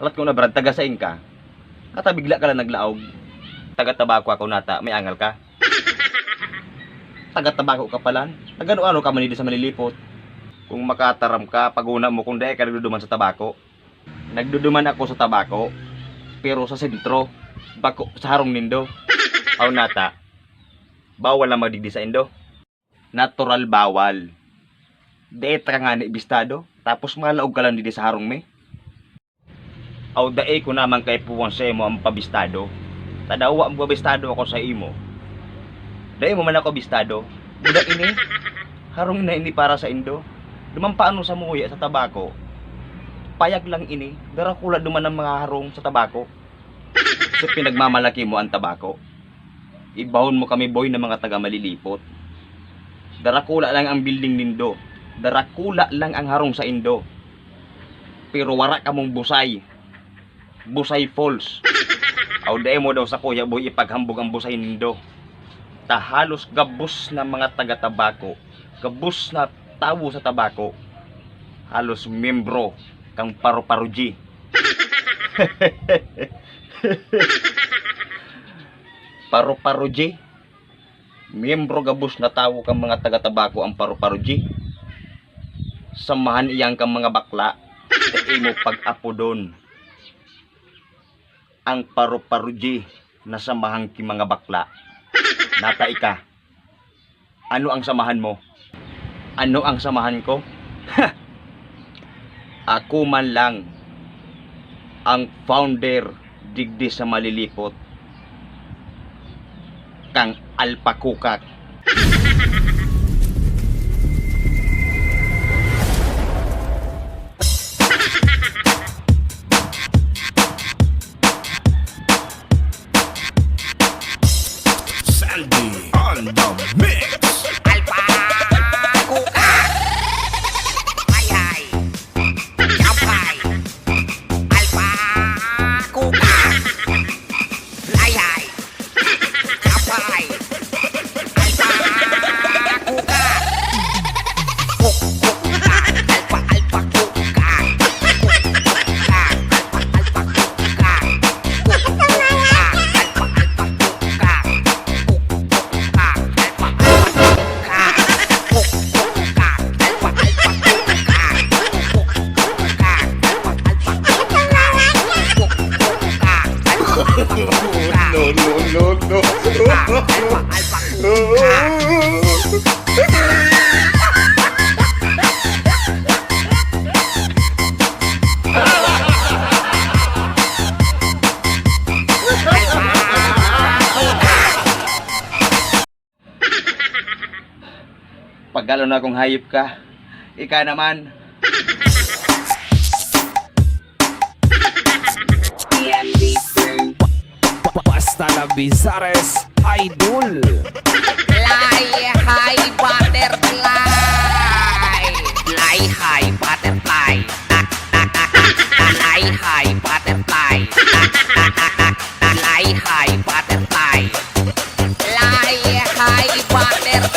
Wat ko na brad, taga saing ka. Kata bigla ka lang naglaog. Taga-tabako ako nata, may angal ka. Taga-tabako ka pala. Nagano-ano ka manili sa malilipot. Kung makataram ka, paguna mo kung dahil ka nagduduman sa tabako. Nagduduman ako sa tabako, pero sa sentro, bako sa harong nindo. Aw nata, bawal na magdigdi sa indo. Natural bawal. Dahil ka nga ni bistado, tapos malaog ka lang didi sa harong me. Aw dae ko naman kay puwang sa imo ang pabistado. Tadawa ang pabistado ako sa imo. Dae mo man ako bistado. Budak ini, harong na ini para sa indo. Dumampaano sa muya sa tabako. Payag lang ini, darakula duman ang mga harong sa tabako. So pinagmamalaki mo ang tabako. Ibahon mo kami boy ng mga taga malilipot. Darakula lang ang building nindo. Darakula lang ang harong sa indo. Pero wara ka mong busay. Busay falls. Aw dae mo daw sa kuya boy ipaghambog ang busay nindo. Tahalos gabos na mga taga-tabako. Gabos na tawo sa tabako. Halos membro kang paru-paruji. Paru-paruji. Membro gabos na tawo kang mga taga-tabako ang paru-paruji. Samahan iyang kang mga bakla. Sa imo pag-apo doon. Ang paru-paruji na samahan ki mga bakla. Nata ika. Ano ang samahan mo? Ano ang samahan ko? Ako man lang ang founder digdi sa malilipot. Kang Alpakukak. Sandy on the mix. Pagalo na akong hayop ka. Ika naman. Basta na Bizares Idol. Fly high butterfly. Fly high butterfly. Fly high butterfly. Fly high butterfly. Fly high butterfly.